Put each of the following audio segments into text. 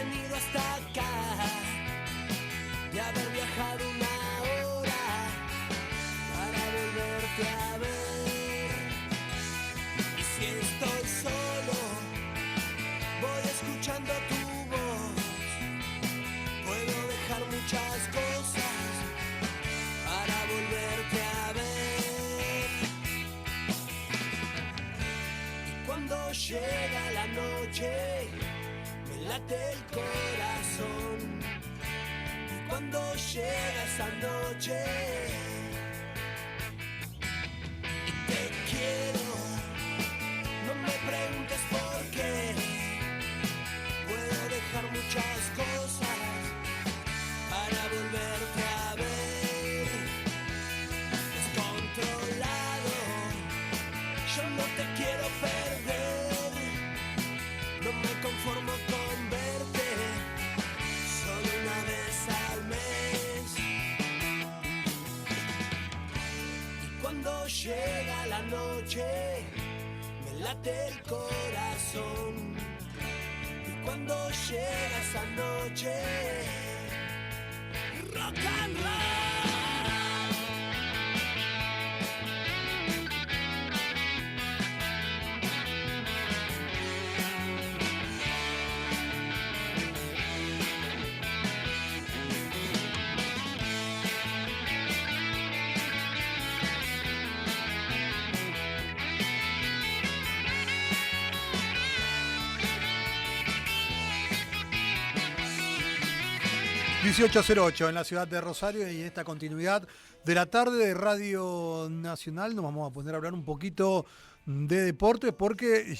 venido hasta acá, de haber viajado una hora para volverte a ver. Y si estoy solo, voy escuchando tu voz. Puedo dejar muchas cosas para volverte a ver. Y cuando llega la noche, me late el corazón. Y cuando llega esa noche, y te quiero, no me preguntes por qué. Puedo dejar muchas cosas para volverte a ver. Descontrolado, yo no te quiero perder. No me conformo con verte solo una vez al mes. Y cuando llega la noche, me late el corazón. Y cuando llega esa noche, rock and roll. 18:08 en la ciudad de Rosario, y en esta continuidad de la tarde de Radio Nacional nos vamos a poner a hablar un poquito de deportes, porque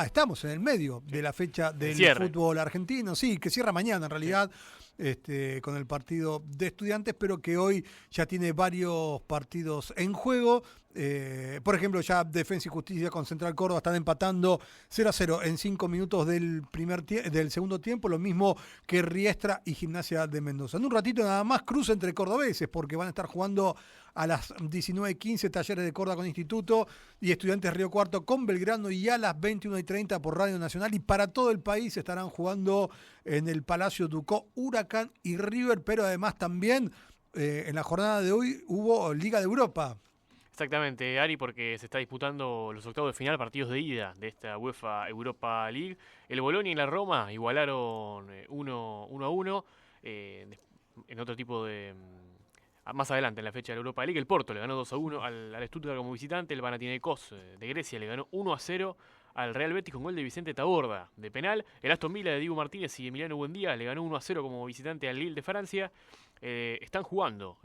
estamos en el medio de la fecha del fútbol argentino, sí, que cierra mañana en realidad, con el partido de Estudiantes, pero que hoy ya tiene varios partidos en juego. Por ejemplo, ya Defensa y Justicia con Central Córdoba están empatando 0-0 en 5 minutos del segundo tiempo, lo mismo que Riestra y Gimnasia de Mendoza. En un ratito nada más cruce entre cordobeses, porque van a estar jugando a las 19:15 Talleres de Córdoba con Instituto y Estudiantes Río Cuarto con Belgrano, y a las 21:30 por Radio Nacional y para todo el país estarán jugando en el Palacio Ducó Huracán y River. Pero además también en la jornada de hoy hubo Liga de Europa. Exactamente, Ari, porque se está disputando los octavos de final, partidos de ida de esta UEFA Europa League. El Bolonia y la Roma igualaron 1-1. En otro tipo de... Más adelante, en la fecha de la Europa League, el Porto le ganó 2-1 al Stuttgart como visitante. El Panathinaikos de Grecia le ganó 1-0 al Real Betis con gol de Vicente Taborda de penal. El Aston Villa de Dibu Martínez y Emiliano Buendía le ganó 1-0 como visitante al Lille de Francia. Están jugando,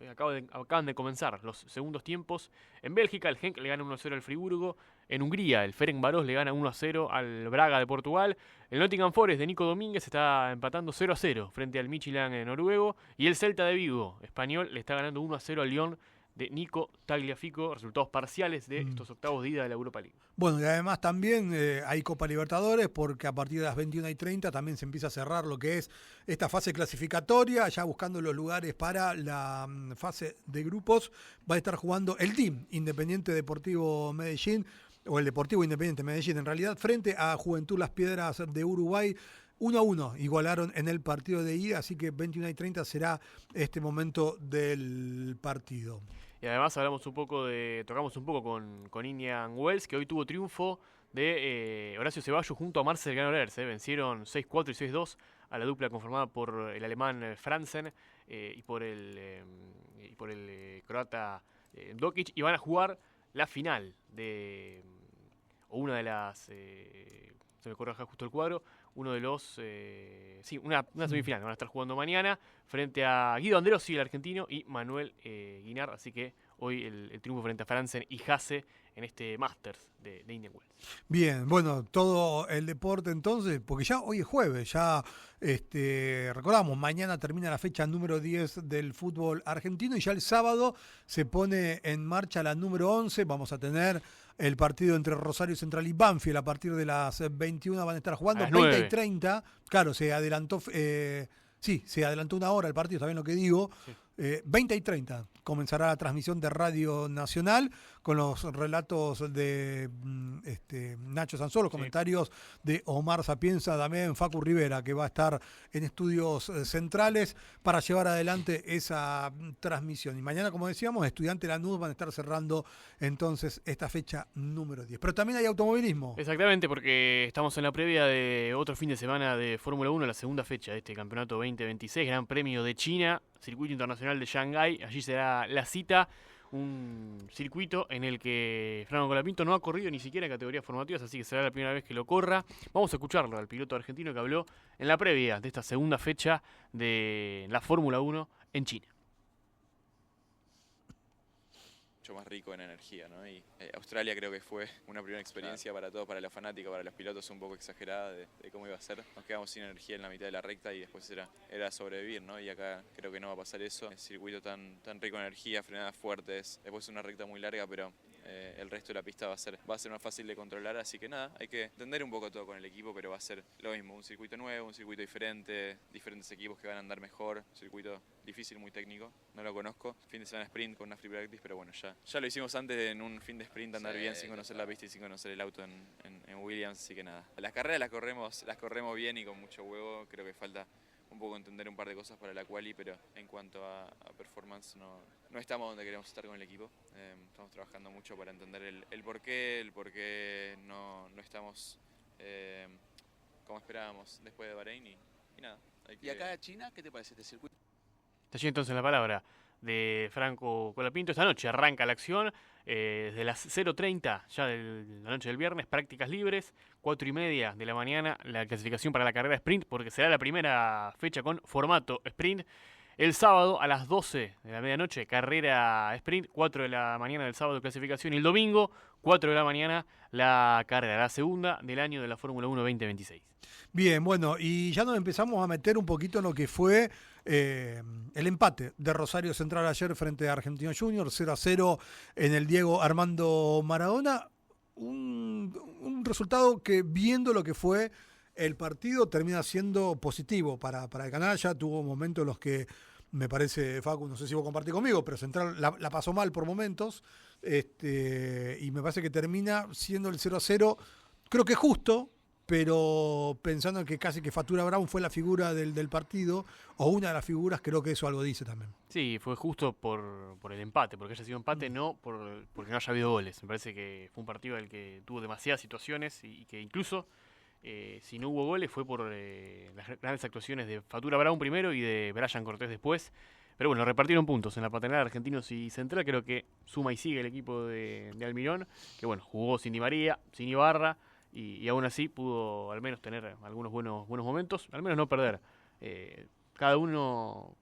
acaban de comenzar los segundos tiempos. En Bélgica el Genk le gana 1-0 al Friburgo. En Hungría el Ferencváros le gana 1-0 al Braga de Portugal. El Nottingham Forest de Nico Domínguez está empatando 0-0 frente al Midtjylland noruego. Y el Celta de Vigo español le está ganando 1-0 al Lyon de Nico Tagliafico. Resultados parciales de estos octavos de ida de la Europa League. Bueno, y además también hay Copa Libertadores, porque a partir de las 21:30 también se empieza a cerrar lo que es esta fase clasificatoria, ya buscando los lugares para la fase de grupos. Va a estar jugando el Team Independiente Deportivo Medellín, o el Deportivo Independiente Medellín en realidad, frente a Juventud Las Piedras de Uruguay. 1-1 igualaron en el partido de ida, así que 21:30 será este momento del partido. Y además tocamos un poco con Indian Wells, que hoy tuvo triunfo de Horacio Ceballos junto a Marcel Granollers. Vencieron 6-4 y 6-2 a la dupla conformada por el alemán Franzen y por el croata Dokic, y van a jugar la final o una de las... se me corre acá justo el cuadro, uno de los... una semifinal. Van a estar jugando mañana frente a Guido Anderossi, el argentino, y Manuel Guinar. Así que hoy el triunfo frente a Franzen y Hasse en este Masters de Indian Wells. Bien, bueno, todo el deporte entonces, porque ya hoy es jueves, ya recordamos, mañana termina la fecha número 10 del fútbol argentino, y ya el sábado se pone en marcha la número 11. Vamos a tener el partido entre Rosario Central y Banfield a partir de las 21. Van a estar jugando 20:30. Claro, se adelantó... se adelantó una hora el partido, está bien lo que digo. Sí. 20:30 comenzará la transmisión de Radio Nacional con los relatos de Nacho Sanzó, los comentarios de Omar Sapienza, también Facu Rivera, que va a estar en estudios centrales para llevar adelante esa transmisión. Y mañana, como decíamos, Estudiantes Lanús van a estar cerrando entonces esta fecha número 10. Pero también hay automovilismo. Exactamente, porque estamos en la previa de otro fin de semana de Fórmula 1, la segunda fecha de este campeonato 2026, Gran Premio de China, Circuito Internacional de Shanghái. Allí será la cita, un circuito en el que Franco Colapinto no ha corrido ni siquiera en categorías formativas, así que será la primera vez que lo corra. Vamos a escucharlo al piloto argentino que habló en la previa de esta segunda fecha de la Fórmula 1 en China. Más rico en energía, ¿no? Y Australia creo que fue una primera experiencia para todos, para los fanáticos, para los pilotos, un poco exagerada de cómo iba a ser. Nos quedamos sin energía en la mitad de la recta y después era sobrevivir, ¿no? Y acá creo que no va a pasar eso. El circuito tan rico en energía, frenadas fuertes, después una recta muy larga, pero el resto de la pista va a ser más fácil de controlar, así que nada, hay que entender un poco todo con el equipo, pero va a ser lo mismo, un circuito nuevo, un circuito diferente, diferentes equipos que van a andar mejor, un circuito difícil, muy técnico, no lo conozco, fin de semana sprint con una free practice, pero bueno, ya lo hicimos antes en un fin de sprint, andar bien sin conocer la pista y sin conocer el auto en Williams, así que nada. Las carreras las corremos bien y con mucho huevo, creo que falta un poco entender un par de cosas para la quali, pero en cuanto a performance no estamos donde queremos estar con el equipo. Estamos trabajando mucho para entender el por qué no estamos como esperábamos después de Bahrein y nada. ¿Y acá en China qué te parece este circuito? Está allí entonces la palabra de Franco Colapinto. Esta noche arranca la acción desde las 0:30 ya de la noche del viernes, prácticas libres, 4:30 de la mañana la clasificación para la carrera sprint, porque será la primera fecha con formato sprint. El sábado a las 12 de la medianoche, carrera sprint, 4 de la mañana del sábado clasificación, y el domingo, 4 de la mañana, la carrera, la segunda del año de la Fórmula 1 2026. Bien, bueno, y ya nos empezamos a meter un poquito en lo que fue el empate de Rosario Central ayer frente a Argentino Junior, 0-0 en el Diego Armando Maradona. Un resultado que, viendo lo que fue el partido, termina siendo positivo para el canalla. Tuvo momentos en los que, me parece, Facu, no sé si vos compartís conmigo, pero Central la pasó mal por momentos, y me parece que termina siendo el 0-0, creo que justo, pero pensando en que casi que Fatura Brown fue la figura del partido, o una de las figuras, creo que eso algo dice también. Sí, fue justo por el empate, porque haya sido empate, no porque no haya habido goles. Me parece que fue un partido en el que tuvo demasiadas situaciones y que incluso si no hubo goles fue por las grandes actuaciones de Fatura Brown primero y de Brian Cortés después. Pero bueno, repartieron puntos en la paternal Argentinos y Central. Creo que suma y sigue el equipo de Almirón, que bueno, jugó sin Di María, sin Ibarra, y aún así pudo al menos tener algunos buenos momentos, al menos no perder. Cada uno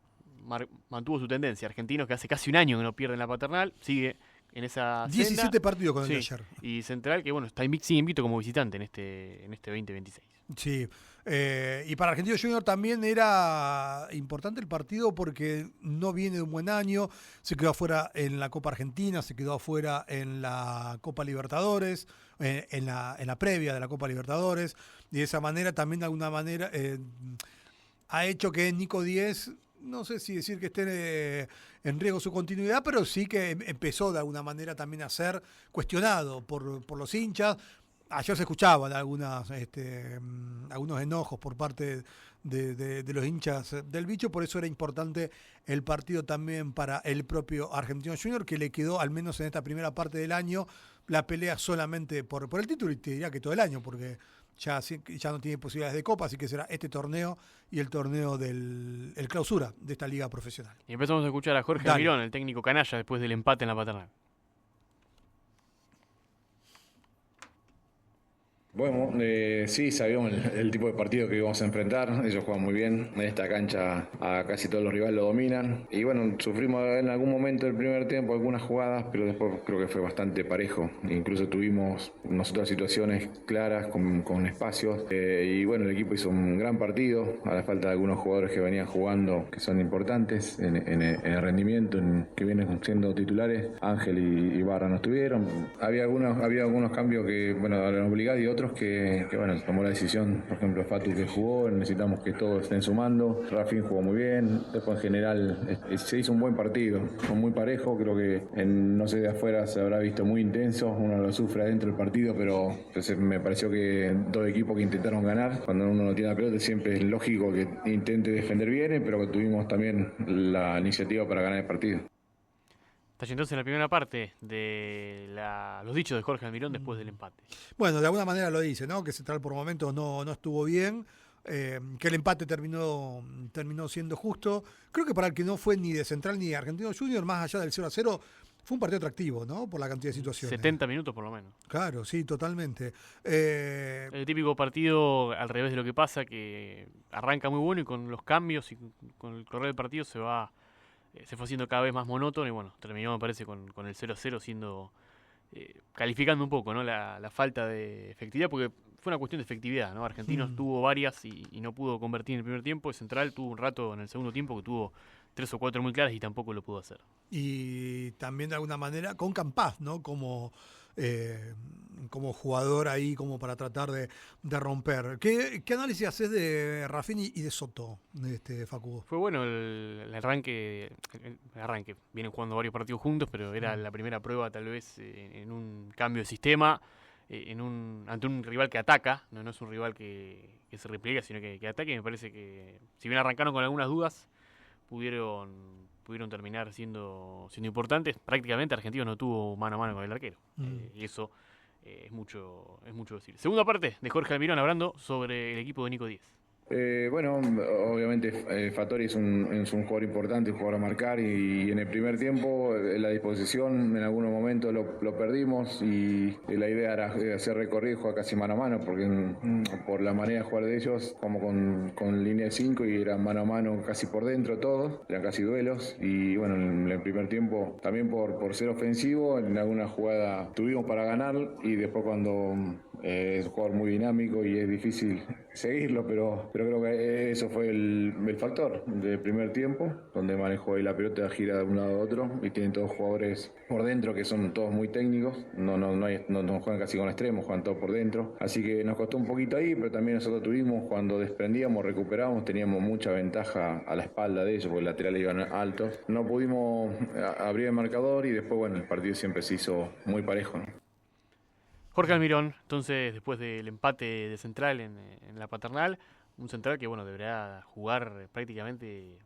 mantuvo su tendencia. Argentinos, que hace casi un año que no pierden la paternal, sigue en esa 17 senda. partidos con el de ayer. Y Central, que bueno, sigue invicto como visitante en este 2026. Sí, y para Argentino Junior también era importante el partido porque no viene de un buen año, se quedó afuera en la Copa Argentina, se quedó afuera en la Copa Libertadores, en la previa de la Copa Libertadores, y de esa manera también de alguna manera ha hecho que Nico Díez, no sé si decir que esté en riesgo su continuidad, pero sí que empezó de alguna manera también a ser cuestionado por los hinchas. Ayer se escuchaban algunos enojos por parte de los hinchas del bicho, por eso era importante el partido también para el propio Argentino Junior, que le quedó, al menos en esta primera parte del año, la pelea solamente por el título, y te diría que todo el año, porque ya no tiene posibilidades de Copa, así que será este torneo y el torneo del clausura de esta liga profesional. Y empezamos a escuchar a Jorge Almirón, el técnico canalla, después del empate en la paternal. Bueno, sí, sabíamos el tipo de partido que íbamos a enfrentar. Ellos juegan muy bien. En esta cancha a casi todos los rivales lo dominan. Y bueno, sufrimos en algún momento del primer tiempo algunas jugadas, pero después creo que fue bastante parejo. Incluso tuvimos nosotras situaciones claras con espacios. Y bueno, el equipo hizo un gran partido. A la falta de algunos jugadores que venían jugando, que son importantes en el rendimiento, que vienen siendo titulares. Ángel y Barra no estuvieron. Había algunos cambios que, bueno, eran obligados, y otros otros que bueno, tomó la decisión, por ejemplo, Fatu que jugó, necesitamos que todos estén sumando. Rafín jugó muy bien, después en general se hizo un buen partido, fue muy parejo, creo que no sé, de afuera se habrá visto muy intenso, uno lo sufre adentro del partido, pero entonces me pareció que dos equipos que intentaron ganar, cuando uno no tiene la pelota siempre es lógico que intente defender bien, pero que tuvimos también la iniciativa para ganar el partido. Está entonces en la primera parte de los dichos de Jorge Almirón después del empate. Bueno, de alguna manera lo dice, ¿no? Que Central por momentos no estuvo bien, que el empate terminó siendo justo. Creo que para el que no fue ni de Central ni de Argentinos Juniors, más allá del 0-0, fue un partido atractivo, ¿no? Por la cantidad de situaciones. 70 minutos por lo menos. Claro, sí, totalmente. El típico partido al revés de lo que pasa, que arranca muy bueno y con los cambios y con el correr del partido se fue haciendo cada vez más monótono y bueno, terminó me parece con el 0-0 siendo calificando un poco, ¿no? la falta de efectividad, porque fue una cuestión de efectividad, ¿no? Argentinos tuvo varias y no pudo convertir en el primer tiempo, y Central tuvo un rato en el segundo tiempo que tuvo 3 o 4 muy claras y tampoco lo pudo hacer. Y también de alguna manera con Campaz, ¿no? Como jugador ahí, como para tratar de romper. ¿Qué análisis haces de Raffini y de Soto, Facu? Fue bueno el arranque. Vienen jugando varios partidos juntos, pero era la primera prueba tal vez en un cambio de sistema, ante un rival que ataca, no es un rival que se repliega, sino que ataca, y me parece que si bien arrancaron con algunas dudas, pudieron terminar siendo importantes. Prácticamente Argentinos no tuvo mano a mano con el arquero. Y eso es mucho decir. Segunda parte de Jorge Almirón hablando sobre el equipo de Nico Díez. Bueno, obviamente Fattori es un jugador importante, un jugador a marcar, y en el primer tiempo la disposición en algunos momentos lo perdimos, y la idea era hacer recorrido y jugar casi mano a mano, porque por la manera de jugar de ellos, como con línea de 5, y era mano a mano casi por dentro todos, eran casi duelos, y bueno, en el primer tiempo también por ser ofensivo, en alguna jugada tuvimos para ganar, y después cuando es un jugador muy dinámico y es difícil seguirlo, pero creo que eso fue el factor del primer tiempo, donde manejó ahí la pelota, gira de un lado a otro, y tienen todos jugadores por dentro que son todos muy técnicos, no juegan casi con extremos, juegan todos por dentro, así que nos costó un poquito ahí, pero también nosotros tuvimos, cuando desprendíamos, recuperábamos, teníamos mucha ventaja a la espalda de ellos, porque los laterales iban altos, no pudimos abrir el marcador, y después bueno, el partido siempre se hizo muy parejo, ¿no? Jorge Almirón, entonces, después del empate de Central en la Paternal, un Central que bueno deberá jugar prácticamente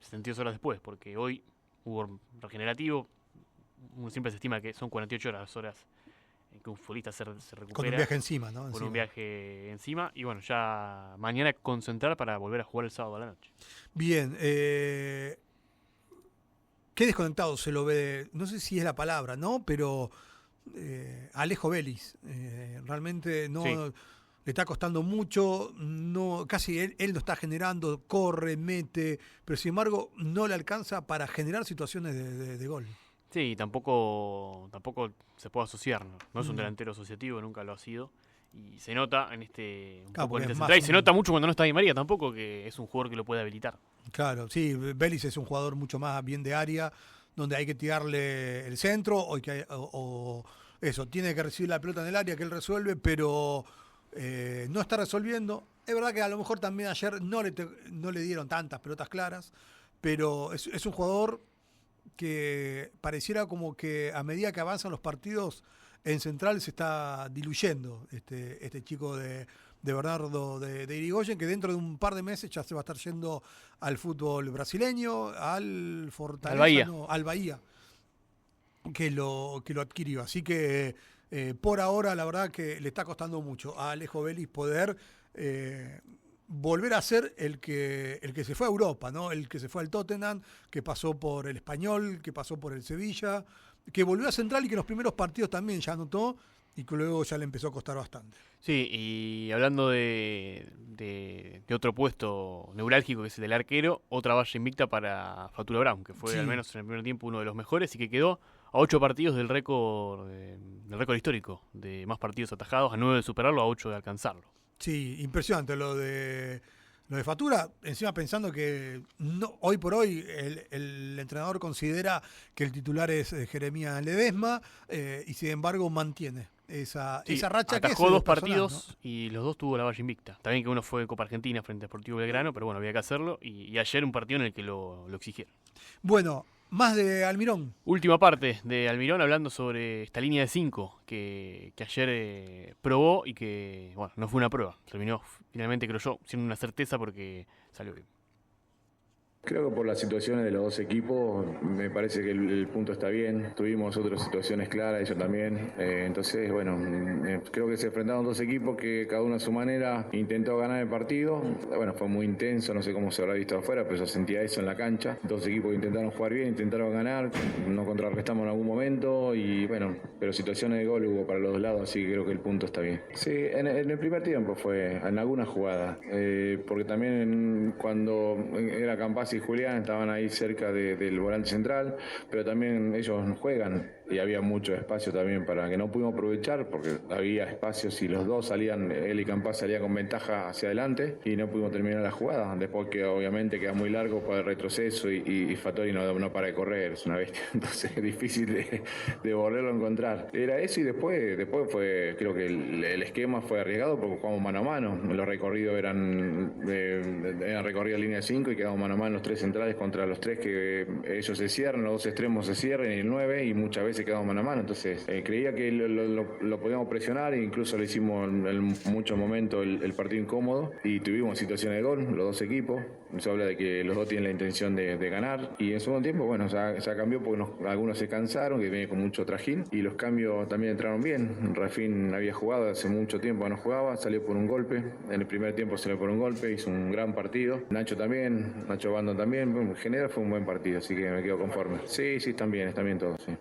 72 horas después, porque hoy hubo regenerativo. Uno siempre se estima que son 48 horas las horas en que un futbolista se recupera. Con un viaje encima, ¿no? Con un viaje encima. Y bueno, ya mañana concentrar para volver a jugar el sábado a la noche. Bien, qué desconectado se lo ve, no sé si es la palabra, ¿no? Pero Alejo Vélez, realmente no... Sí. Le está costando mucho, casi él no está generando, corre, mete, pero sin embargo no le alcanza para generar situaciones de gol. Sí, tampoco se puede asociar, no es un delantero asociativo, nunca lo ha sido, y se nota en Central, y se nota mucho cuando no está Di María tampoco, que es un jugador que lo puede habilitar. Claro, sí, Vélez es un jugador mucho más bien de área, donde hay que tirarle el centro, o eso, tiene que recibir la pelota en el área que él resuelve, pero... no está resolviendo. Es verdad que a lo mejor también ayer no le dieron tantas pelotas claras, pero es un jugador que pareciera como que a medida que avanzan los partidos en Central se está diluyendo este chico de Bernardo de Irigoyen, que dentro de un par de meses ya se va a estar yendo al fútbol brasileño, al Fortaleza, al Bahía, que lo adquirió. Así que por ahora la verdad que le está costando mucho a Alejo Vélez poder volver a ser el que se fue a Europa, ¿no? El que se fue al Tottenham, que pasó por el Español, que pasó por el Sevilla, que volvió a Central y que en los primeros partidos también ya anotó, y que luego ya le empezó a costar bastante. Sí, y hablando de otro puesto neurálgico, que es el del arquero, otra valla invicta para Fatula Brown, que fue al menos en el primer tiempo uno de los mejores, y que quedó a 8 partidos del récord histórico de más partidos atajados, a 9 de superarlo, a 8 de alcanzarlo. Sí, impresionante lo de Fatura, encima pensando que hoy por hoy el entrenador considera que el titular es Jeremías Ledesma, y sin embargo mantiene esa Sí, racha que es atajó dos personal, partidos ¿no? y los dos tuvo la valla invicta. También que uno fue Copa Argentina frente a Sportivo Belgrano, pero bueno, había que hacerlo. Y ayer un partido en el que lo exigieron. Bueno, más de Almirón. Última parte de Almirón hablando sobre esta línea de 5 que ayer probó y que, bueno, no fue una prueba. Terminó finalmente, creo yo, siendo una certeza porque salió bien. Creo que por las situaciones de los dos equipos me parece que el punto está bien. Tuvimos otras situaciones claras, ellos también. Entonces, bueno, creo que se enfrentaron dos equipos que cada uno a su manera intentó ganar el partido. Bueno, fue muy intenso, no sé cómo se habrá visto afuera, pero yo sentía eso en la cancha. Dos equipos que intentaron jugar bien, intentaron ganar, nos contrarrestamos en algún momento y bueno, pero situaciones de gol hubo para los dos lados, así que creo que el punto está bien. Sí, en el primer tiempo fue en alguna jugada, porque también cuando era Campazzo y Julián estaban ahí cerca del volante central, pero también ellos juegan y había mucho espacio también para que no pudimos aprovechar porque había espacios y los dos salían, él y Campazzo salían con ventaja hacia adelante y no pudimos terminar la jugada. Después que obviamente queda muy largo para el retroceso y Fattori no para de correr, es una bestia, entonces es difícil de volverlo a encontrar. Era eso y después fue, creo que el esquema fue arriesgado porque jugamos mano a mano, los recorridos eran recorrido línea 5 y quedamos mano a mano los tres centrales contra los tres que ellos se cierran, los dos extremos se cierran y el 9 y muchas veces quedamos mano a mano, entonces creía que lo podíamos presionar e incluso le hicimos en muchos momentos el partido incómodo y tuvimos situaciones de gol, los dos equipos, se habla de que los dos tienen la intención de ganar y en segundo tiempo, bueno, ya cambió porque algunos se cansaron, que viene con mucho trajín y los cambios también entraron bien. Rafín había jugado hace mucho tiempo, no jugaba, salió por un golpe, en el primer tiempo salió por un golpe, hizo un gran partido, Nacho también, Nacho Bando también, en general fue un buen partido, así que me quedo conforme. Sí, están bien todos, sí.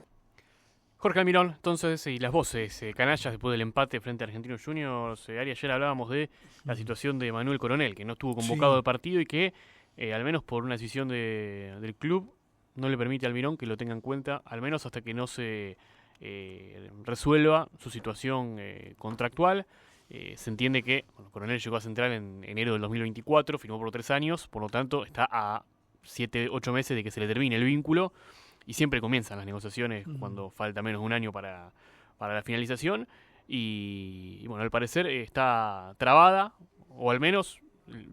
Jorge Almirón, entonces, y las voces canallas después del empate frente a Argentinos Juniors. Ari, ayer hablábamos de la situación de Manuel Coronel, que no estuvo convocado de partido y que, al menos por una decisión del club, no le permite a Almirón que lo tenga en cuenta, al menos hasta que no se resuelva su situación contractual. Se entiende que Coronel llegó a Central en enero del 2024, firmó por 3 años, por lo tanto está a 7-8 meses de que se le termine el vínculo. Y siempre comienzan las negociaciones cuando falta menos de un año para la finalización. Y bueno, al parecer está trabada, o al menos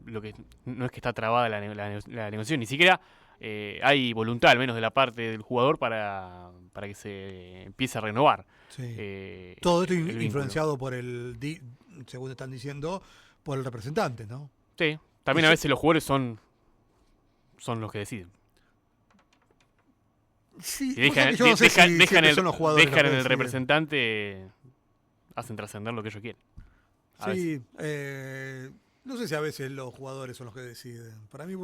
lo que no es que está trabada la negociación, ni siquiera hay voluntad, al menos de la parte del jugador, para que se empiece a renovar. Sí. Todo esto influenciado por según están diciendo, por el representante, ¿no? Sí, también a veces los jugadores son los que deciden. Sí, si dejan en el representante, hacen trascender lo que ellos quieren. Sí, no sé si a veces los jugadores son los que deciden. Para mí,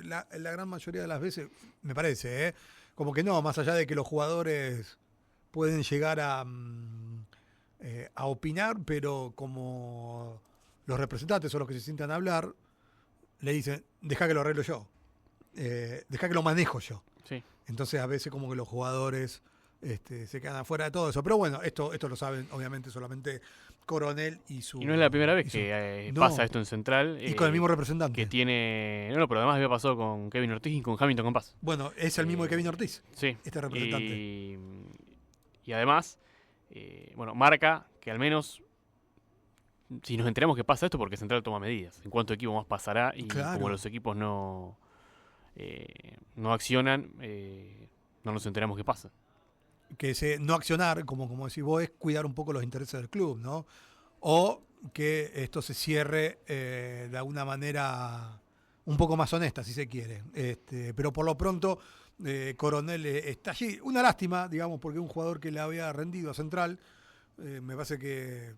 la gran mayoría de las veces, me parece, como que no, más allá de que los jugadores pueden llegar a opinar, pero como los representantes son los que se sientan a hablar, le dicen, deja que lo arreglo yo, deja que lo manejo yo. Sí. Entonces a veces como que los jugadores se quedan afuera de todo eso. Pero bueno, esto lo saben obviamente solamente Coronel y su... Y no es la primera vez que pasa esto en Central. Y con el mismo representante. Que tiene... No, pero además había pasado con Kevin Ortiz y con Hamilton Compás. Bueno, es el mismo de Kevin Ortiz. Sí. Este representante. Y además, marca que al menos... Si nos enteramos que pasa esto, porque Central toma medidas. En cuánto equipo más pasará y como los equipos no accionan, no nos enteramos qué pasa. Que no accionar, como decís vos, es cuidar un poco los intereses del club, ¿no? O que esto se cierre de alguna manera un poco más honesta, si se quiere. Pero por lo pronto, Coronel está allí. Una lástima, digamos, porque un jugador que le había rendido a Central, me parece que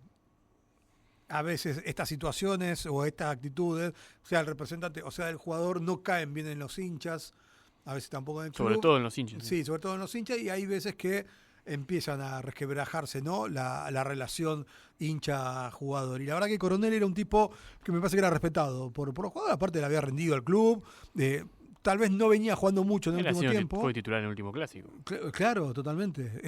a veces estas situaciones o estas actitudes, sea el representante o sea el jugador, no caen bien en los hinchas, a veces tampoco en el club. Sobre todo en los hinchas. Sí, sobre todo en los hinchas, y hay veces que empiezan a resquebrajarse, ¿no? La relación hincha-jugador. Y la verdad que Coronel era un tipo que me parece que era respetado por los jugadores, aparte le había rendido al club, tal vez no venía jugando mucho en el último tiempo. Fue titular en el último clásico. Claro, totalmente.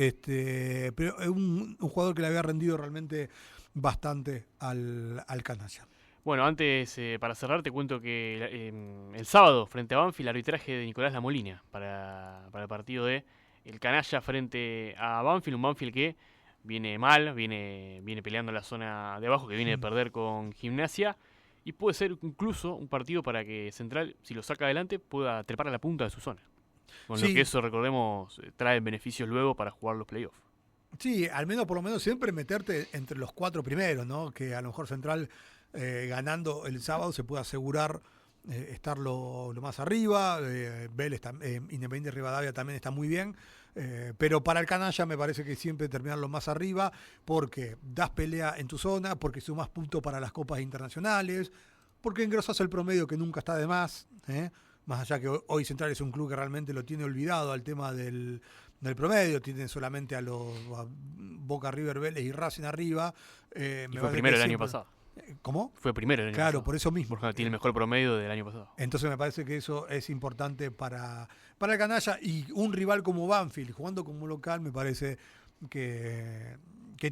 Pero es un jugador que le había rendido realmente bastante al canalla. Bueno, antes, para cerrar, te cuento que el sábado, frente a Banfield, el arbitraje de Nicolás Lamolina para el partido de el canalla frente a Banfield, un Banfield que viene mal, viene peleando en la zona de abajo, que viene de perder con Gimnasia. Y puede ser incluso un partido para que Central, si lo saca adelante, pueda trepar a la punta de su zona. Con lo que eso, recordemos, trae beneficios luego para jugar los playoffs. Sí, al menos, por lo menos siempre meterte entre los 4 primeros, ¿no? Que a lo mejor Central ganando el sábado se puede asegurar estar lo más arriba. Vélez, Independiente Rivadavia también está muy bien. Pero para el canalla me parece que siempre terminar lo más arriba porque das pelea en tu zona, porque sumas puntos para las copas internacionales, porque engrosas el promedio que nunca está de más. Más allá que hoy Central es un club que realmente lo tiene olvidado al tema del promedio, tiene solamente a Boca, River, Vélez y Racing arriba. Y fue primero el año pasado. ¿Cómo? Fue primero el año pasado. Claro, por eso mismo. Porque tiene el mejor promedio del año pasado. Entonces me parece que eso es importante para el canalla, y un rival como Banfield, jugando como local, me parece que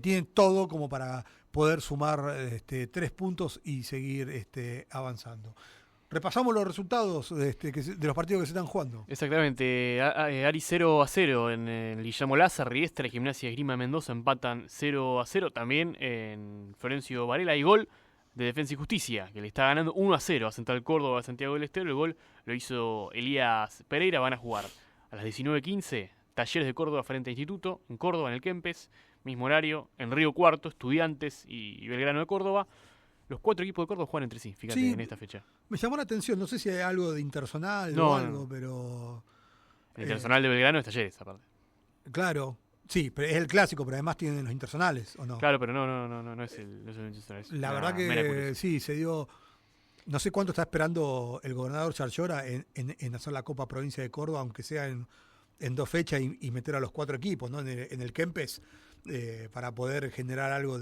tiene todo como para poder sumar 3 puntos y seguir avanzando. Repasamos los resultados de los partidos que se están jugando. Exactamente. Ari 0-0 en el Guillermo Laza, Riestra y Gimnasia Esgrima Mendoza empatan 0-0. También en Florencio Varela hay gol de Defensa y Justicia, que le está ganando 1-0 a Central Córdoba, a Santiago del Estero. El gol lo hizo Elías Pereira. Van a jugar a las 19:15 Talleres de Córdoba frente a Instituto, en Córdoba, en el Kempes. Mismo horario, en Río Cuarto, Estudiantes y Belgrano de Córdoba. Los 4 equipos de Córdoba juegan entre sí, fíjate, sí, en esta fecha. Me llamó la atención, no sé si hay algo de intersonal o algo, no. Pero... El internacional de Belgrano es Talleres, aparte. Claro, sí, pero es el clásico, pero además tienen los internacionales, ¿o no? Claro, pero no es el internacional. La verdad que sí, se dio... No sé cuánto está esperando el gobernador Charchora en hacer la Copa Provincia de Córdoba, aunque sea en 2 fechas y meter a los 4 equipos, ¿no? En el Kempes, para poder generar algo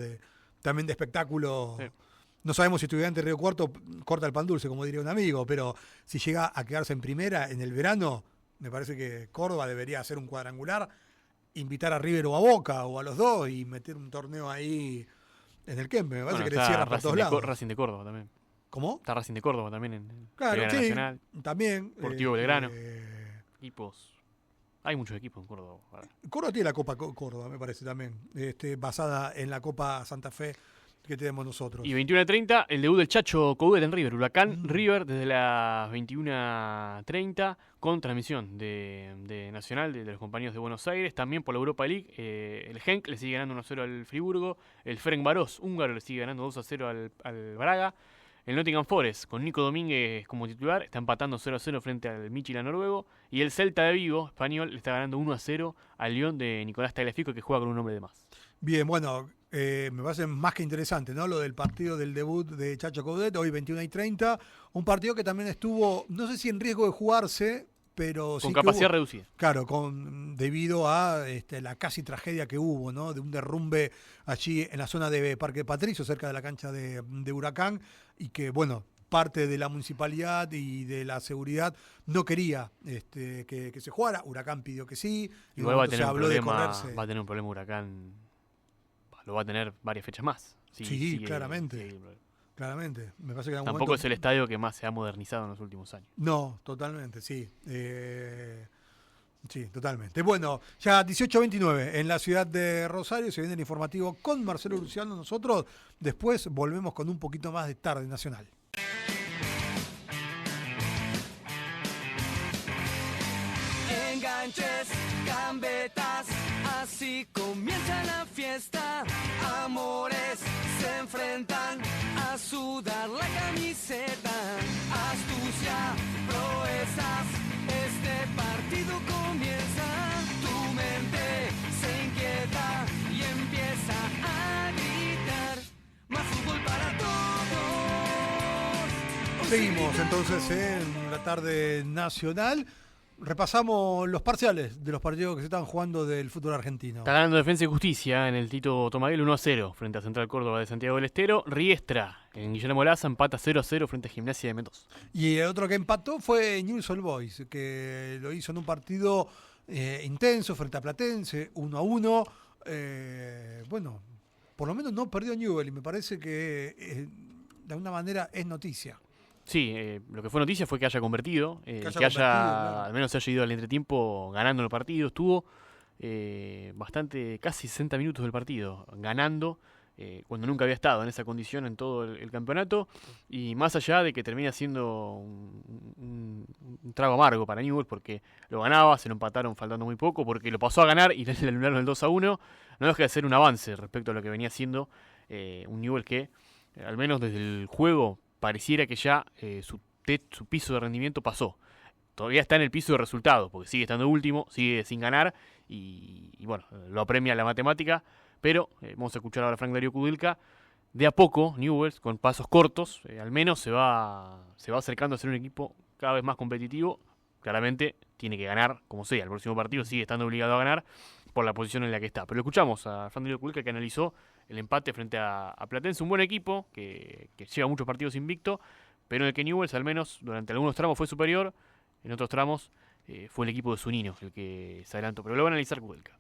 también de espectáculo. Sí. No sabemos si Estudiantes Río Cuarto corta el pan dulce, como diría un amigo, pero si llega a quedarse en primera en el verano, me parece que Córdoba debería hacer un cuadrangular, invitar a River o a Boca o a los dos y meter un torneo ahí en el Kempes. Me parece que le cierra por todos lados. Racing de Córdoba también. ¿Cómo? Está Racing de Córdoba también en claro, sí, Nacional. También. Deportivo Belgrano. Equipos. Hay muchos equipos en Córdoba. Córdoba tiene la Copa Córdoba, me parece también, basada en la Copa Santa Fe que tenemos nosotros. Y 21:30, el debut del Chacho Coudet en River. Huracán River desde las 21:30 con transmisión de Nacional, de los compañeros de Buenos Aires. También por la Europa League, el Genk le sigue ganando 1-0 al Friburgo. El Ferencváros húngaro le sigue ganando 2-0 al Braga. El Nottingham Forest, con Nico Domínguez como titular, está empatando 0-0 frente al Midtjylland noruego. Y el Celta de Vigo, español, le está ganando 1-0 al Lyon de Nicolás Tagliafico, que juega con un hombre de más. Bien, bueno, me parece más que interesante, ¿no? Lo del partido del debut de Chacho Coudet, hoy 21:30. Un partido que también estuvo, no sé si en riesgo de jugarse, pero sí con capacidad reducida. Claro, debido a la casi tragedia que hubo, ¿no? De un derrumbe allí en la zona de Parque Patricio, cerca de la cancha de Huracán, y que, bueno, parte de la municipalidad y de la seguridad no quería que se jugara. Huracán pidió que sí. Igual va a tener un problema Huracán. Lo va a tener varias fechas más. Sí, claramente. Claramente. Me parece que tampoco es el estadio que más se ha modernizado en los últimos años. No, totalmente, sí. Sí, totalmente. Bueno, ya 18:29 en la ciudad de Rosario. Se viene el informativo con Marcelo Luciano. Nosotros después volvemos con un poquito más de Tarde Nacional. Enganches, gambetas, así comienza la fiesta. Amores se enfrentan a sudar la camiseta. Astucia, proezas, este partido comienza. Tu mente se inquieta y empieza a gritar. Más fútbol para todos. Seguimos entonces en la Tarde Nacional. Repasamos los parciales de los partidos que se están jugando del fútbol argentino. Está ganando Defensa y Justicia en el Tito Tomaguel 1-0 frente a Central Córdoba de Santiago del Estero. Riestra en Guillermo Laza empata 0-0 frente a Gimnasia de Mendoza. Y el otro que empató fue Newell's Old Boys, que lo hizo en un partido intenso frente a Platense, 1-1. Bueno, por lo menos no perdió Newell y me parece que de alguna manera es noticia. Sí, lo que fue noticia fue que haya convertido, claro. al menos se haya ido al entretiempo ganando el partido. Estuvo bastante, casi 60 minutos del partido, ganando, cuando nunca había estado en esa condición en todo el campeonato, y más allá de que termina siendo un trago amargo para Newell's, porque lo ganaba, se lo empataron faltando muy poco, porque lo pasó a ganar y le anularon el 2-1, no deja de ser un avance respecto a lo que venía siendo un Newell's que, al menos desde el juego, pareciera que ya su piso de rendimiento pasó. Todavía está en el piso de resultados, porque sigue estando último, sigue sin ganar, y bueno, lo apremia la matemática, pero vamos a escuchar ahora a Frank Darío Kudelka. De a poco, Newell's, con pasos cortos, al menos se va acercando a ser un equipo cada vez más competitivo. Claramente tiene que ganar, como sea, el próximo partido sigue estando obligado a ganar por la posición en la que está. Pero escuchamos a Frank Darío Kudelka, que analizó el empate frente a Platense, un buen equipo que lleva muchos partidos invicto, pero en el que Newell's al menos durante algunos tramos fue superior, en otros tramos fue el equipo de Zunino el que se adelantó, pero lo va a analizar Kudelka.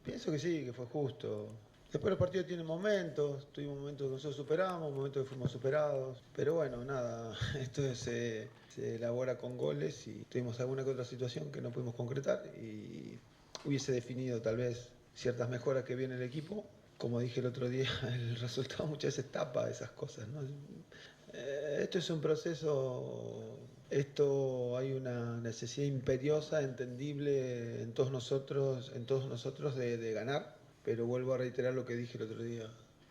Pienso que sí, que fue justo. Después los partidos tienen momentos, tuvimos momentos que nosotros superamos, momentos que fuimos superados, pero bueno, nada, esto se elabora con goles y tuvimos alguna que otra situación que no pudimos concretar y hubiese definido tal vez ciertas mejoras que viene el equipo. Como dije el otro día, el resultado muchas veces tapa esas cosas, ¿no? Esto es un proceso, esto hay una necesidad imperiosa, entendible en todos nosotros de ganar, pero vuelvo a reiterar lo que dije el otro día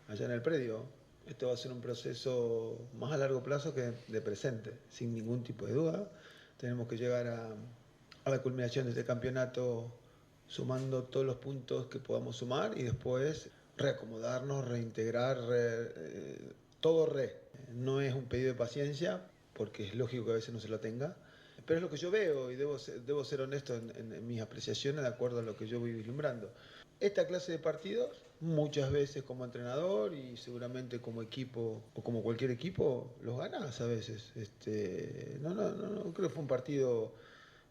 allá en el predio. Esto va a ser un proceso más a largo plazo que de presente, sin ningún tipo de duda. Tenemos que llegar a la culminación de este campeonato sumando todos los puntos que podamos sumar y después reacomodarnos, reintegrar, No es un pedido de paciencia, porque es lógico que a veces no se lo tenga, pero es lo que yo veo y debo ser honesto en mis apreciaciones de acuerdo a lo que yo voy vislumbrando. Esta clase de partidos, muchas veces como entrenador y seguramente como equipo o como cualquier equipo, los ganás a veces. No, creo que fue un partido,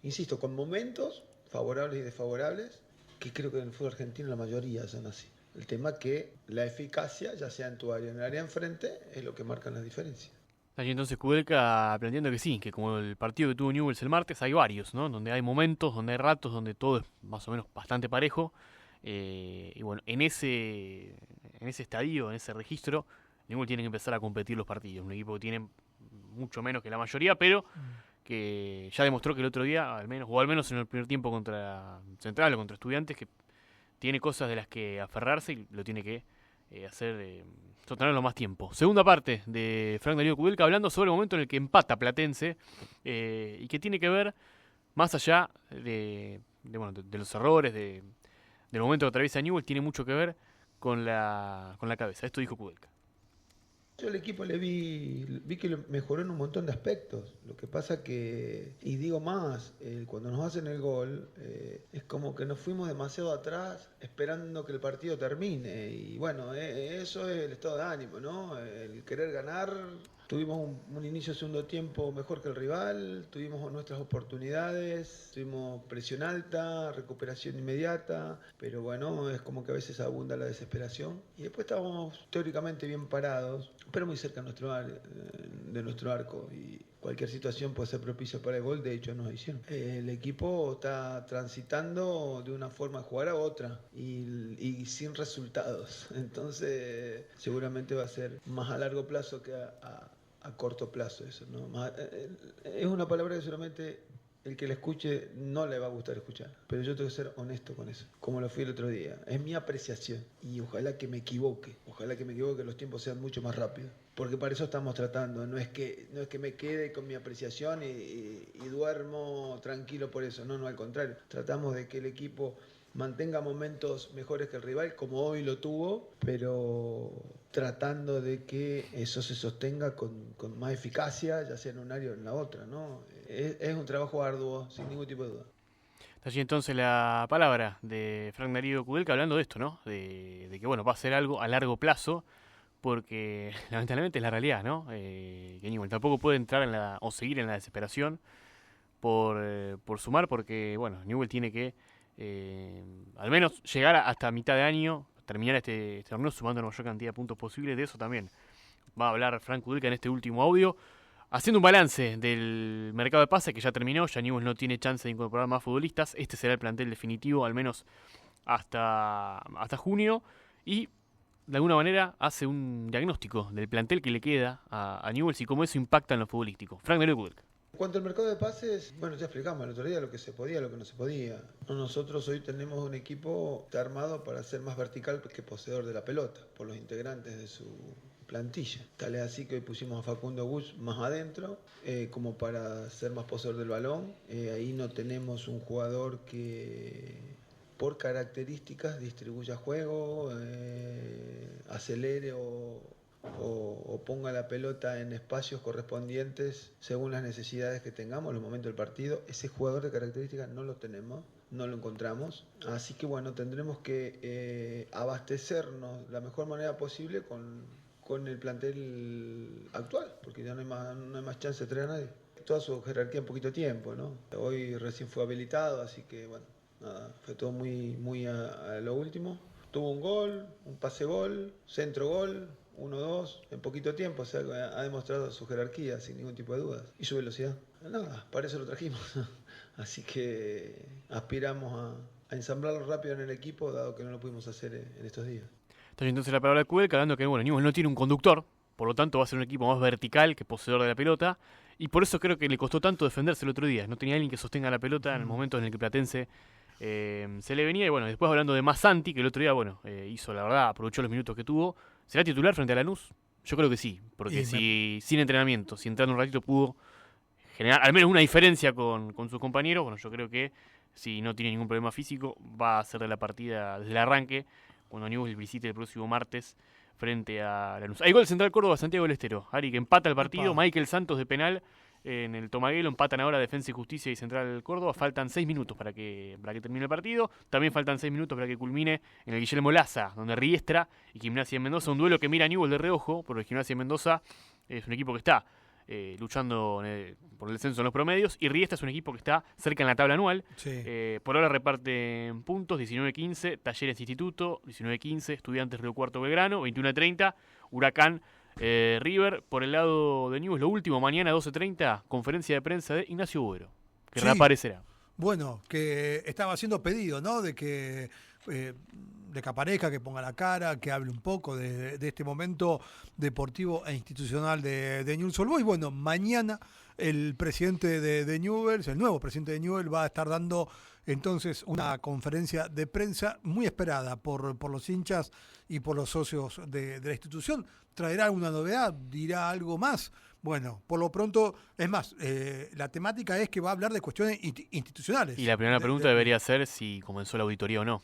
insisto, con momentos favorables y desfavorables, que creo que en el fútbol argentino la mayoría son así. El tema que la eficacia, ya sea en tu área o en el área enfrente, es lo que marca la diferencia. Allí entonces Kudelka planteando que sí, que como el partido que tuvo Newell's el martes, hay varios, ¿no? Donde hay momentos, donde hay ratos, donde todo es más o menos bastante parejo. Y bueno, en ese estadio, en ese registro, Newell's tiene que empezar a competir los partidos. Un equipo que tiene mucho menos que la mayoría, pero que ya demostró que el otro día, al menos en el primer tiempo contra Central o contra Estudiantes, que tiene cosas de las que aferrarse y lo tiene que hacer sostenerlo más tiempo. Segunda parte de Frank Darío Kudelka hablando sobre el momento en el que empata Platense y que tiene que ver, más allá de los errores, del momento que atraviesa Newell's, tiene mucho que ver con la cabeza. Esto dijo Kudelka. Yo al equipo le vi que mejoró en un montón de aspectos. Lo que pasa que, y digo más, cuando nos hacen el gol, es como que nos fuimos demasiado atrás esperando que el partido termine. Y bueno, eso es el estado de ánimo, ¿no? El querer ganar. Tuvimos un inicio de segundo tiempo mejor que el rival, tuvimos nuestras oportunidades, tuvimos presión alta, recuperación inmediata, pero bueno, es como que a veces abunda la desesperación. Y después estábamos teóricamente bien parados, pero muy cerca de nuestro arco. Y cualquier situación puede ser propicia para el gol, de hecho nos hicieron. El equipo está transitando de una forma de jugar a otra y sin resultados. Entonces seguramente va a ser más a largo plazo que a corto plazo eso, ¿no? Es una palabra que solamente el que la escuche no le va a gustar escuchar, pero yo tengo que ser honesto con eso, como lo fui el otro día. Es mi apreciación y ojalá que me equivoque, los tiempos sean mucho más rápidos, porque para eso estamos tratando. No es que me quede con mi apreciación y duermo tranquilo por eso, no, al contrario, tratamos de que el equipo mantenga momentos mejores que el rival, como hoy lo tuvo, pero tratando de que eso se sostenga con más eficacia, ya sea en un área o en la otra, ¿no? Es un trabajo arduo, sin ningún tipo de duda. Está allí entonces la palabra de Frank Darío Kudelka hablando de esto, ¿no? De que bueno, va a ser algo a largo plazo, porque lamentablemente es la realidad, ¿no? Que Newell's tampoco puede entrar o seguir en la desesperación por sumar, porque bueno, Newell's tiene que al menos llegar hasta mitad de año, terminar este torneo sumando la mayor cantidad de puntos posibles. De eso también va a hablar Frank Kudelka en este último audio, haciendo un balance del mercado de pases que ya terminó. Ya Newell's no tiene chance de incorporar más futbolistas. Este será el plantel definitivo, al menos hasta junio y de alguna manera hace un diagnóstico del plantel que le queda a Newell's y cómo eso impacta en lo futbolístico. Frank de Leeuwenhoek. En cuanto al mercado de pases, bueno, ya explicamos el otro día lo que se podía, lo que no se podía. Nosotros hoy tenemos un equipo armado para ser más vertical que poseedor de la pelota, por los integrantes de su plantilla. Tal es así que hoy pusimos a Facundo Gush más adentro, como para ser más poseedor del balón. Ahí no tenemos un jugador que por características distribuya juego, acelere o ponga la pelota en espacios correspondientes según las necesidades que tengamos en los momentos del partido. Ese jugador de características no lo tenemos, no lo encontramos. Así que bueno, tendremos que abastecernos de la mejor manera posible con el plantel actual, porque ya no hay más chance de traer a nadie. Toda su jerarquía en poquito tiempo, ¿no? Hoy recién fue habilitado, así que bueno, nada, fue todo muy a lo último. Tuvo un gol, un pase-gol, centro-gol, 1-2 en poquito tiempo, o sea, ha demostrado su jerarquía sin ningún tipo de dudas y su velocidad. Nada, para eso lo trajimos. Así que aspiramos a ensamblarlo rápido en el equipo, dado que no lo pudimos hacer en estos días. Entonces, entonces la palabra de Cuelca, hablando que bueno, Newell's no tiene un conductor, por lo tanto va a ser un equipo más vertical que poseedor de la pelota, y por eso creo que le costó tanto defenderse el otro día. No tenía alguien que sostenga la pelota en el momento en el que Platense se le venía. Y bueno, después hablando de Massanti, que el otro día, bueno, hizo la verdad, aprovechó los minutos que tuvo. ¿Será titular frente a Lanús? Yo creo que sí, porque sin entrenamiento, si entrando un ratito pudo generar al menos una diferencia con sus compañeros, bueno, yo creo que si no tiene ningún problema físico, va a ser de la partida desde el arranque, cuando Newell's visite el próximo martes frente a Lanús. Hay gol Central Córdoba, Santiago del Estero. Ari, que empata el partido. Michael Santos de penal en el Tomaguelo. Empatan ahora Defensa y Justicia y Central Córdoba. Faltan 6 minutos para que termine el partido. También faltan 6 minutos para que culmine en el Guillermo Laza, donde Riestra y Gimnasia de Mendoza. Un duelo que mira a Newell's de reojo, porque Gimnasia de Mendoza es un equipo que está luchando por el descenso en los promedios, y Riestra es un equipo que está cerca en la tabla anual. Sí. Por ahora reparten puntos: 19-15 Talleres Instituto, 19-15 Estudiantes Río Cuarto Belgrano, 21-30 Huracán River. Por el lado de Newell's, lo último, mañana 12:30, conferencia de prensa de Ignacio Bogero, que reaparecerá. Bueno, que estaba haciendo pedido, ¿no? De que aparezca, que ponga la cara, que hable un poco de este momento deportivo e institucional de Newell's Old Boys. Bueno, mañana el presidente de Newell's, el nuevo presidente de Newell's, va a estar dando entonces una conferencia de prensa muy esperada por los hinchas y por los socios de la institución. ¿Traerá alguna novedad? ¿Dirá algo más? Bueno, por lo pronto, es más, la temática es que va a hablar de cuestiones institucionales. Y la primera pregunta debería ser si comenzó la auditoría o no.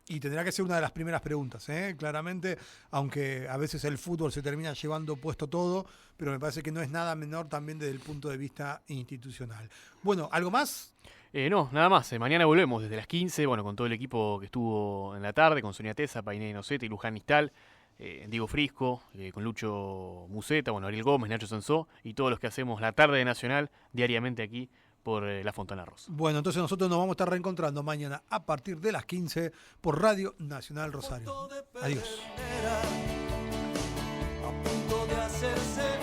Y tendrá que ser una de las primeras preguntas, claramente, aunque a veces el fútbol se termina llevando puesto todo, pero me parece que no es nada menor también desde el punto de vista institucional. Bueno, ¿algo más? No, nada más. Mañana volvemos desde las 15, bueno, con todo el equipo que estuvo en la tarde, con Sonia Tesa, Painé Nocete y Luján Nistal, Diego Frisco, con Lucho Museta, bueno, Ariel Gómez, Nacho Sansó y todos los que hacemos la tarde de Nacional diariamente aquí por La Fontana Rosa. Bueno, entonces nosotros nos vamos a estar reencontrando mañana a partir de las 15 por Radio Nacional Rosario. Adiós. A punto de hacerse